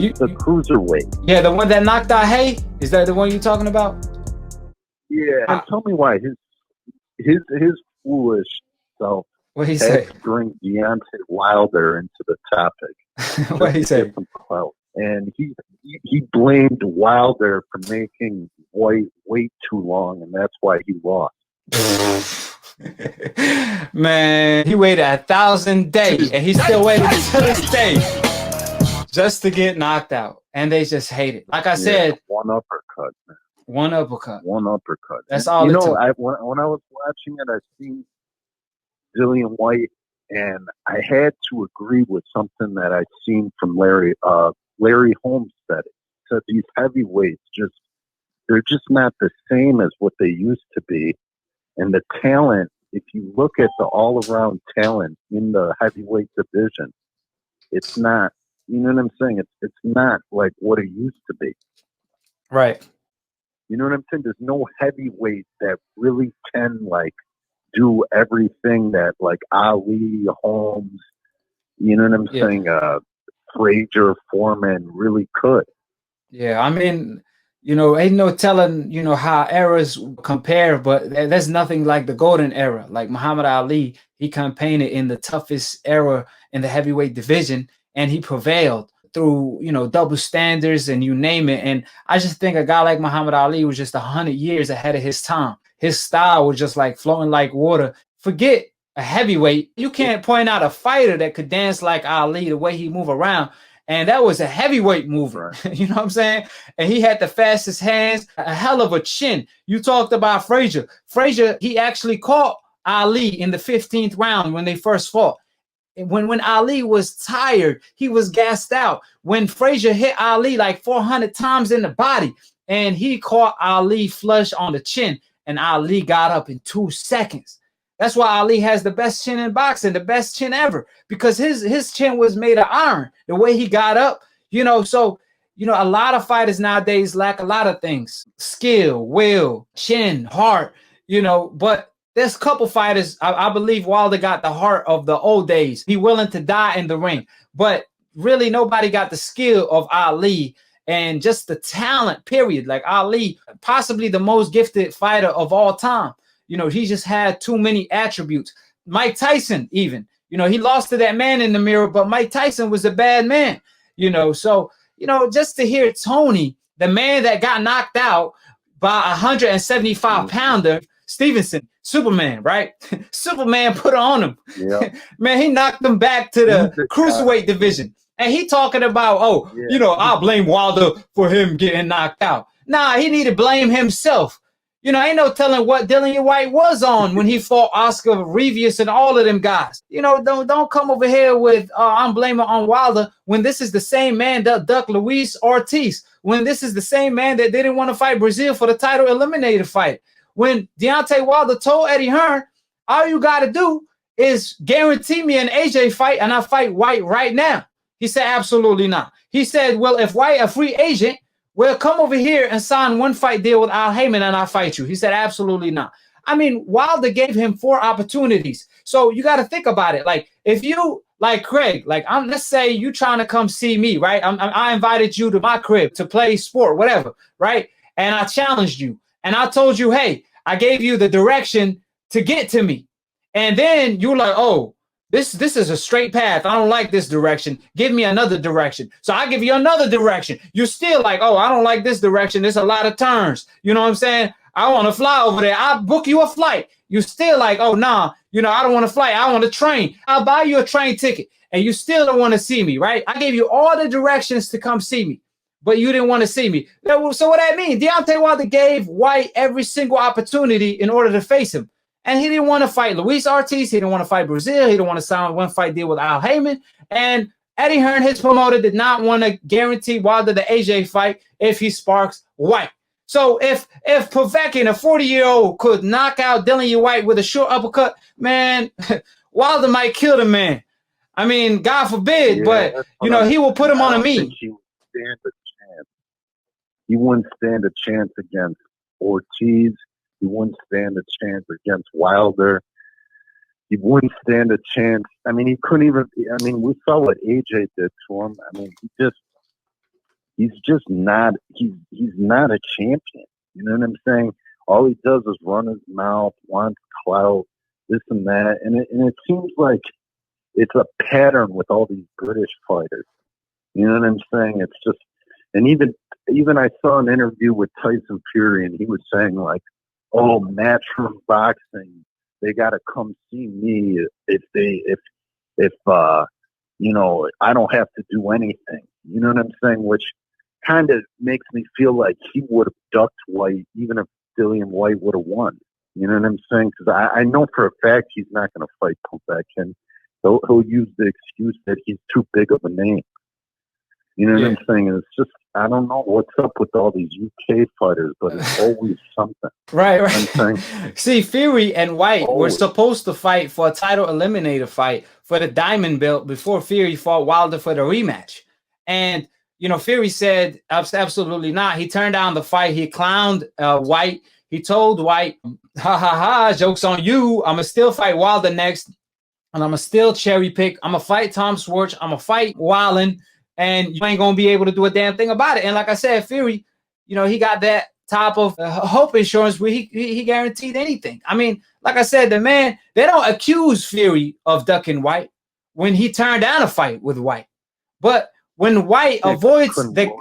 The cruiserweight. Yeah, the one that knocked out Hay. Is that the one you're talking about? Yeah. And tell me why his foolish self what he had say? to bring Deontay Wilder into the topic. What he say? And he blamed Wilder for making Whyte wait too long, and that's why he lost. Man, he waited 1,000 days, and he still waited to this day just to get knocked out. And they just hate it. Like I said, one uppercut, man. One uppercut. One uppercut. That's all. You know, when I was watching it, I seen Dillian Whyte, and I had to agree with something that I seen from Larry Holmes said. So these heavyweights they're just not the same as what they used to be. And the talent, if you look at the all-around talent in the heavyweight division, it's not, you know what I'm saying? It's not like what it used to be. Right. You know what I'm saying? There's no heavyweight that really can, like, do everything that, like, Ali, Holmes, you know what I'm saying? Frazier, Foreman really could. Yeah, I mean, you know, ain't no telling, you know, how eras compare, but there's nothing like the golden era. Like Muhammad Ali, he campaigned in the toughest era in the heavyweight division, and he prevailed through, you know, double standards and you name it. And I just think a guy like Muhammad Ali was just 100 years ahead of his time. His style was just like flowing like water. Forget a heavyweight. You can't point out a fighter that could dance like Ali, the way he move around. And that was a heavyweight mover. Right. You know what I'm saying? And he had the fastest hands, a hell of a chin. You talked about Frazier. Frazier, he actually caught Ali in the 15th round when they first fought. When Ali was tired, he was gassed out. When Frazier hit Ali like 400 times in the body, and he caught Ali flush on the chin, and Ali got up in 2 seconds. That's why Ali has the best chin in boxing, the best chin ever, because his chin was made of iron. The way he got up, you know, so, you know, a lot of fighters nowadays lack a lot of things: skill, will, chin, heart, you know, but there's a couple fighters, I believe Wilder got the heart of the old days. He willing to die in the ring, but really nobody got the skill of Ali and just the talent, period. Like Ali, possibly the most gifted fighter of all time. You know, he just had too many attributes. Mike Tyson, even, you know, he lost to that man in the mirror, but Mike Tyson was a bad man, you know. So, you know, just to hear Tony, the man that got knocked out by a 175-pounder, Stevenson, Superman, right? Superman put on him. Yeah. Man, he knocked him back to the cruiserweight division. And he talking about, you know, I'll blame Wilder for him getting knocked out. Nah, he need to blame himself. You know, ain't no telling what Dillian Whyte was on when he fought Oscar Revius and all of them guys. You know, don't come over here with I'm blaming on Wilder when this is the same man that ducked Luis Ortiz, when this is the same man that didn't want to fight Brazil for the title eliminator fight. When Deontay Wilder told Eddie Hearn, all you got to do is guarantee me an AJ fight and I fight Whyte right now. He said, absolutely not. He said, well, if Whyte a free agent, well, come over here and sign one fight deal with Al Heyman and I'll fight you. He said, absolutely not. I mean, Wilder gave him 4 opportunities. So you got to think about it. Like, if you, like Craig, like, let's say you trying to come see me, right? I invited you to my crib to play sport, whatever, right? And I challenged you. And I told you, hey, I gave you the direction to get to me. And then you're like, oh, this is a straight path. I don't like this direction. Give me another direction. So I give you another direction. You're still like, oh, I don't like this direction. There's a lot of turns. You know what I'm saying? I want to fly over there. I'll book you a flight. You're still like, oh, nah, you know, I don't want to fly. I want to train. I'll buy you a train ticket. And you still don't want to see me, right? I gave you all the directions to come see me, but you didn't want to see me. So what that mean? Deontay Wilder gave Whyte every single opportunity in order to face him. And he didn't want to fight Luis Ortiz. He didn't want to fight Brazil. He didn't want to sign one fight deal with Al Heyman. And Eddie Hearn, his promoter, did not want to guarantee Wilder the AJ fight if he sparks Whyte. So if Povetkin, a 40-year-old, could knock out Dillian Whyte with a short uppercut, man, Wilder might kill the man. I mean, God forbid, but, you know, he will put him on a meat. He wouldn't stand a chance against Ortiz. He wouldn't stand a chance against Wilder. He wouldn't stand a chance. I mean, he couldn't even. I mean, we saw what AJ did to him. I mean, he just. he's just not. He's not a champion. You know what I'm saying? All he does is run his mouth, wants clout, this and that, and it seems like it's a pattern with all these British fighters. You know what I'm saying? It's just, and even I saw an interview with Tyson Fury, and he was saying like, "Oh, Matchroom Boxing, they got to come see me if you know, I don't have to do anything." You know what I'm saying? Which kind of makes me feel like he would have ducked Whyte even if Dillian Whyte would have won. You know what I'm saying? Because I know for a fact he's not going to fight Povetkin. He'll use the excuse that he's too big of a name. You know what I'm saying? And it's just, I don't know what's up with all these UK fighters, but it's always something. Right. I'm saying, see, Fury and Whyte were supposed to fight for a title eliminator fight for the diamond belt before Fury fought Wilder for the rematch. And, you know, Fury said absolutely not. He turned down the fight. He clowned Whyte. He told Whyte, ha, ha, ha, joke's on you. I'm going to still fight Wilder next. And I'm going to still cherry pick. I'm going to fight Tom Schwartz. I'm going to fight Wallin. And you ain't going to be able to do a damn thing about it. And like I said, Fury, you know, he got that type of hope insurance where he guaranteed anything. I mean, like I said, the man, they don't accuse Fury of ducking Whyte when he turned down a fight with Whyte. But when Whyte avoids the...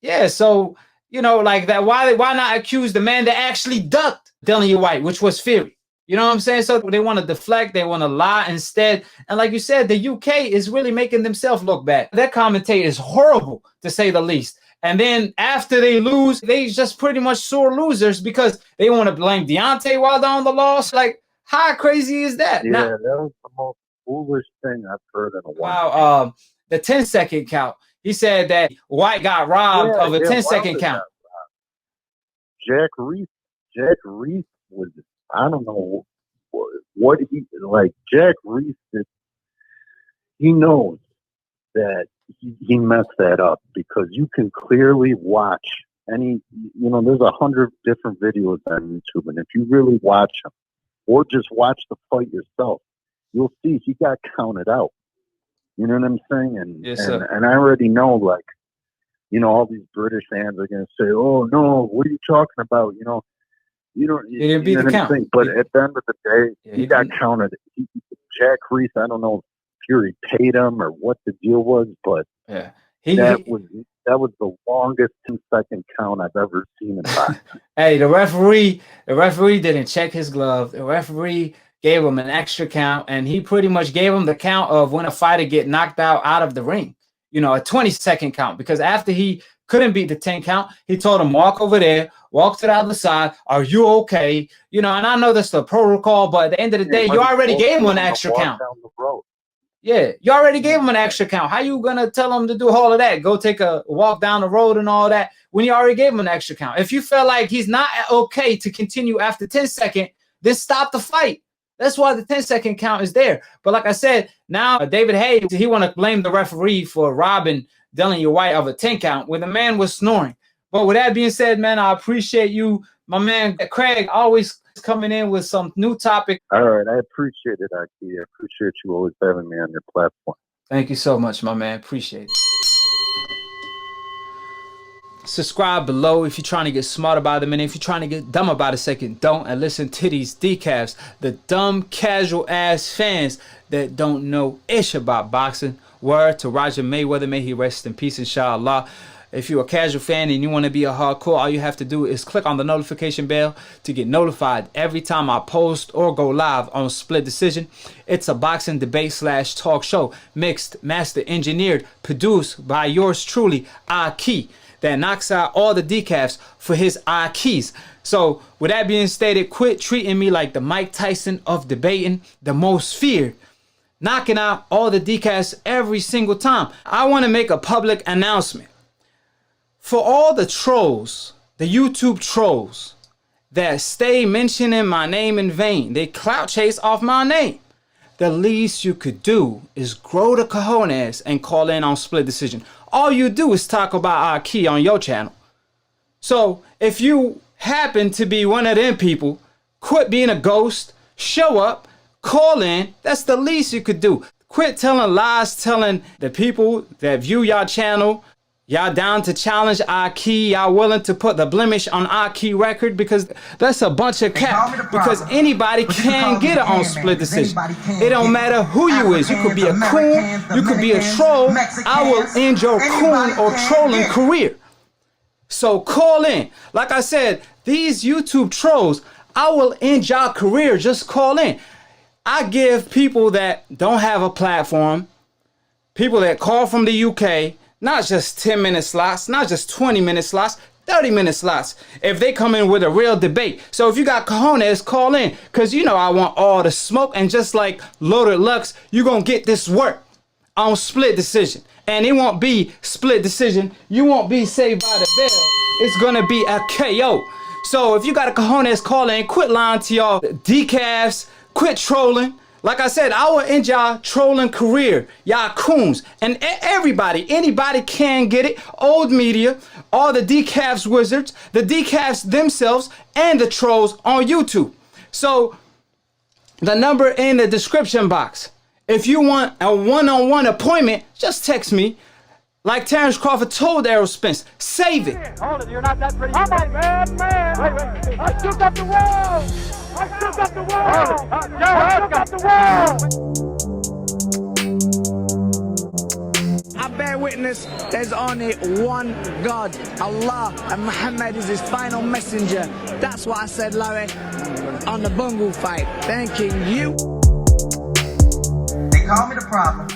Yeah, so, you know, like that, why not accuse the man that actually ducked Dillian Whyte, which was Fury? You know what I'm saying? So they want to deflect. They want to lie instead. And like you said, the UK is really making themselves look bad. Their commentator is horrible, to say the least. And then after they lose, they just pretty much sore losers because they want to blame Deontay while they're on the loss. Like, how crazy is that? Yeah, that was the most foolish thing I've heard in a while. Wow. The 10-second count. He said that Whyte got robbed of a 10-second count. Jack Reese was... I don't know what he like. Jack Reese, he knows that he messed that up because you can clearly watch any. You know, there's 100 different videos on YouTube, and if you really watch them, or just watch the fight yourself, you'll see he got counted out. You know what I'm saying? And yes, and I already know, like, you know, all these British fans are going to say, "Oh no, what are you talking about?" You know. You didn't beat the count. But at the end of the day, he got counted. Jack Reese, I don't know if Fury paid him or what the deal was, but yeah, that was the longest 10-second count I've ever seen in boxing. Hey, the referee didn't check his glove. The referee gave him an extra count, and he pretty much gave him the count of when a fighter get knocked out of the ring. You know, a 20-second count, because after he couldn't beat the 10 count, he told him, walk over there, walk to the other side. Are you okay? You know, and I know that's the protocol, but at the end of the day, you already gave him an extra count. Yeah, you already gave him an extra count. How you going to tell him to do all of that? Go take a walk down the road and all that when you already gave him an extra count. If you feel like he's not okay to continue after 10 seconds, then stop the fight. That's why the 10-second count is there. But like I said, now David Hayes, he want to blame the referee for robbing Dillian Whyte of a 10 count when the man was snoring. But with that being said, man, I appreciate you, my man Craig, always coming in with some new topic. All right, I appreciate it, Akhi. I appreciate you always having me on your platform. Thank you so much, my man. Appreciate it. Subscribe below if you're trying to get smart about a minute. If you're trying to get dumb about a second, don't. And listen to these decafs. The dumb, casual ass fans that don't know ish about boxing. Word to Roger Mayweather. May he rest in peace, inshallah. If you're a casual fan and you want to be a hardcore, all you have to do is click on the notification bell to get notified every time I post or go live on Split Decision. It's a boxing debate / talk show, mixed, master engineered, produced by yours truly, Akhi, that knocks out all the decafs for his Akhis. So with that being stated, quit treating me like the Mike Tyson of debating, the most feared, knocking out all the decafs every single time. I want to make a public announcement. For all the trolls, the YouTube trolls that stay mentioning my name in vain, they clout chase off my name. The least you could do is grow the cojones and call in on Split Decision. All you do is talk about Akhi on your channel. So if you happen to be one of them people, quit being a ghost, show up, call in. That's the least you could do. Quit telling lies, telling the people that view your channel Y'all down to challenge Akhi? Y'all willing to put the blemish on Akhi record? Because that's a bunch of cap. Because anybody can get it on split decision. It don't matter who you is. You could be a coon. You could be a troll. I will end your coon or trolling career. So call in. Like I said, these YouTube trolls, I will end your career. Just call in. I give people that don't have a platform, people that call from the UK, not just 10-minute slots, not just 20-minute slots, 30-minute slots, if they come in with a real debate. So if you got cojones, call in, because you know I want all the smoke, and just like Loaded Lux, you're going to get this work on split decision. And it won't be split decision. You won't be saved by the bell. It's going to be a KO. So if you got a cojones, call in, quit lying to y'all decafs, quit trolling. Like I said, I will end y'all trolling career, y'all coons, and anybody can get it. Old media, all the decafs wizards, the decafs themselves, and the trolls on YouTube. So the number in the description box. If you want a one-on-one appointment, just text me. Like Terrence Crawford told Errol Spence, save it. Hold it, you're not that pretty. I'm a bad man. Wait. I shook up the world. I shook up the world. I shook up the world. I bear witness, there's only one God, Allah, and Muhammad is his final messenger. That's what I said, Larry, on the Bungle fight. Thanking you. They call me the problem,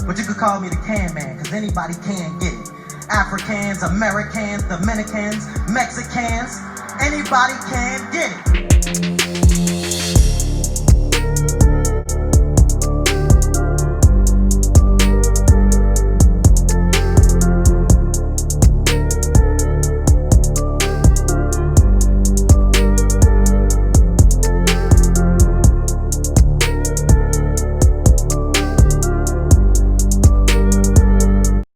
but you could call me the can man, because anybody can get it. Africans, Americans, Dominicans, Mexicans, anybody can get it.